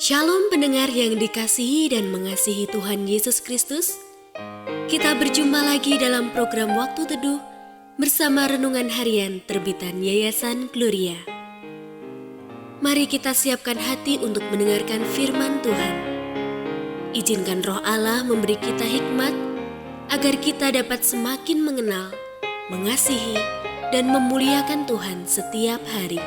Shalom pendengar yang dikasihi dan mengasihi Tuhan Yesus Kristus. Kita berjumpa lagi dalam program Waktu Teduh bersama Renungan Harian terbitan Yayasan Gloria. Mari kita siapkan hati untuk mendengarkan firman Tuhan. Izinkan Roh Allah memberi kita hikmat agar kita dapat semakin mengenal, mengasihi, dan memuliakan Tuhan setiap hari.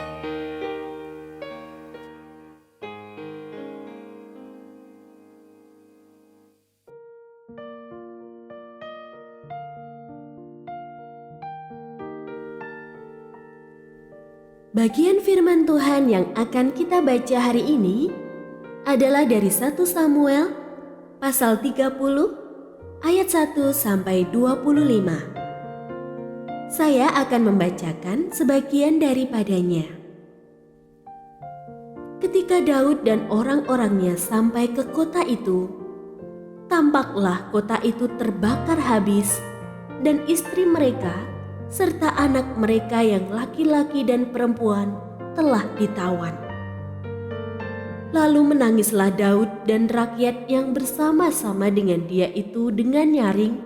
Bagian firman Tuhan yang akan kita baca hari ini adalah dari 1 Samuel pasal 30 ayat 1 sampai 25. Saya akan membacakan sebagian daripadanya. Ketika Daud dan orang-orangnya sampai ke kota itu, tampaklah kota itu terbakar habis dan istri mereka serta anak mereka yang laki-laki dan perempuan telah ditawan. Lalu menangislah Daud dan rakyat yang bersama-sama dengan dia itu dengan nyaring,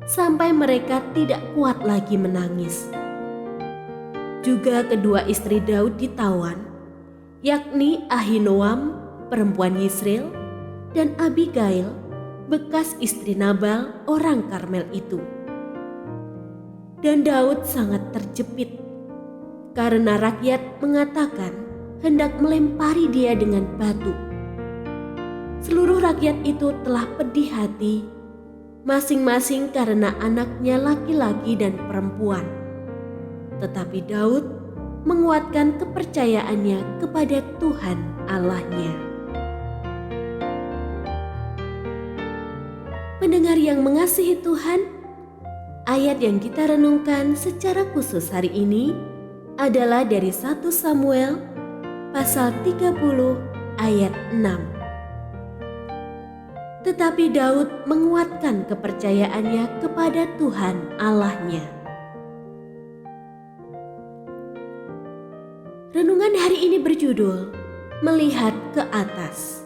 sampai mereka tidak kuat lagi menangis. Juga kedua istri Daud ditawan, yakni Ahinoam, perempuan Yisrael, dan Abigail, bekas istri Nabal, orang Karmel itu. Dan Daud sangat terjepit karena rakyat mengatakan hendak melempari dia dengan batu. Seluruh rakyat itu telah pedih hati, masing-masing karena anaknya laki-laki dan perempuan. Tetapi Daud menguatkan kepercayaannya kepada Tuhan Allahnya. Pendengar yang mengasihi Tuhan, ayat yang kita renungkan secara khusus hari ini adalah dari 1 Samuel pasal 30 ayat 6. Tetapi Daud menguatkan kepercayaannya kepada Tuhan Allahnya. Renungan hari ini berjudul Melihat ke Atas.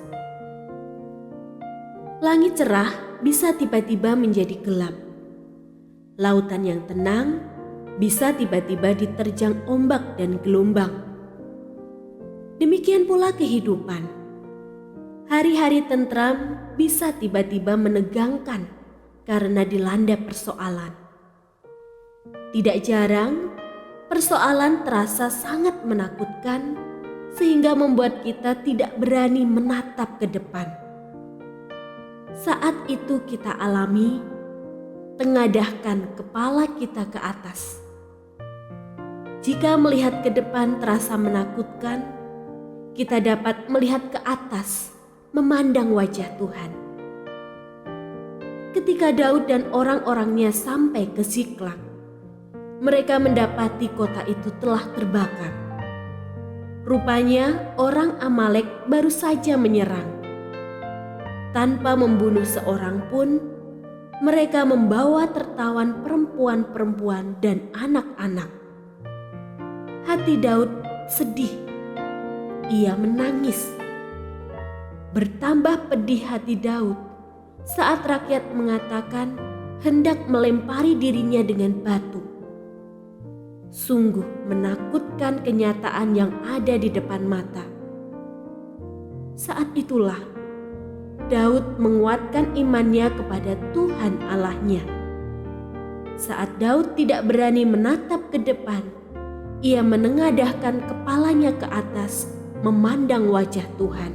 Langit cerah bisa tiba-tiba menjadi gelap. Lautan yang tenang bisa tiba-tiba diterjang ombak dan gelombang. Demikian pula kehidupan. Hari-hari tentram bisa tiba-tiba menegangkan karena dilanda persoalan. Tidak jarang, persoalan terasa sangat menakutkan sehingga membuat kita tidak berani menatap ke depan. Saat itu kita alami tengadahkan kepala kita ke atas. Jika melihat ke depan terasa menakutkan, kita dapat melihat ke atas, memandang wajah Tuhan. Ketika Daud dan orang-orangnya sampai ke Ziklag, mereka mendapati kota itu telah terbakar. Rupanya orang Amalek baru saja menyerang. Tanpa membunuh seorang pun, mereka membawa tertawan perempuan-perempuan dan anak-anak. Hati Daud sedih. Ia menangis. Bertambah pedih hati Daud saat rakyat mengatakan hendak melempari dirinya dengan batu. Sungguh menakutkan kenyataan yang ada di depan mata. Saat itulah Daud menguatkan imannya kepada Tuhan Allahnya. Saat Daud tidak berani menatap ke depan, ia menengadahkan kepalanya ke atas, memandang wajah Tuhan.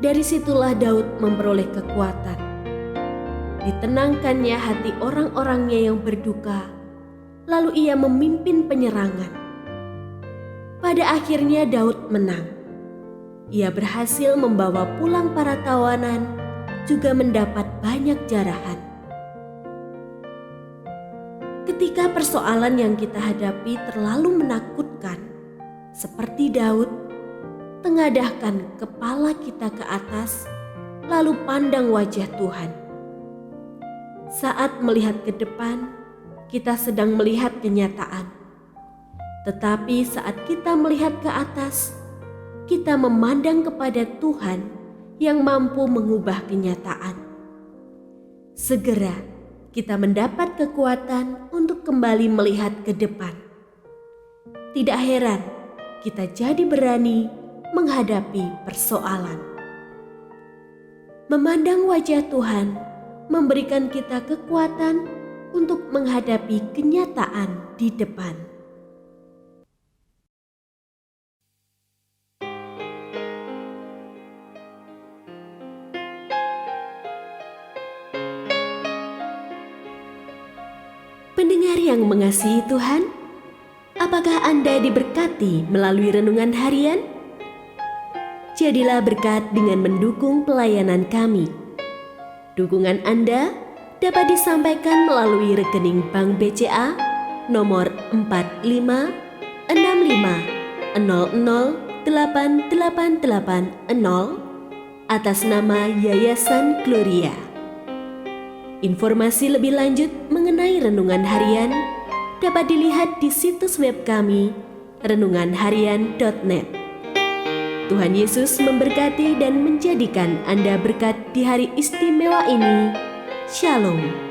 Dari situlah Daud memperoleh kekuatan. Ditenangkannya hati orang-orangnya yang berduka, lalu ia memimpin penyerangan. Pada akhirnya Daud menang. Ia berhasil membawa pulang para tawanan, juga mendapat banyak jarahan. Ketika persoalan yang kita hadapi terlalu menakutkan, seperti Daud, tengadahkan kepala kita ke atas, lalu pandang wajah Tuhan. Saat melihat ke depan, kita sedang melihat kenyataan. Tetapi saat kita melihat ke atas, kita memandang kepada Tuhan yang mampu mengubah kenyataan. Segera kita mendapat kekuatan untuk kembali melihat ke depan. Tidak heran kita jadi berani menghadapi persoalan. Memandang wajah Tuhan memberikan kita kekuatan untuk menghadapi kenyataan di depan. Pendengar yang mengasihi Tuhan, apakah Anda diberkati melalui renungan harian? Jadilah berkat dengan mendukung pelayanan kami. Dukungan Anda dapat disampaikan melalui rekening Bank BCA nomor 456500088880 atas nama Yayasan Gloria. Informasi lebih lanjut mengenai renungan harian dapat dilihat di situs web kami renunganharian.net. Tuhan Yesus memberkati dan menjadikan Anda berkat di hari istimewa ini. Shalom.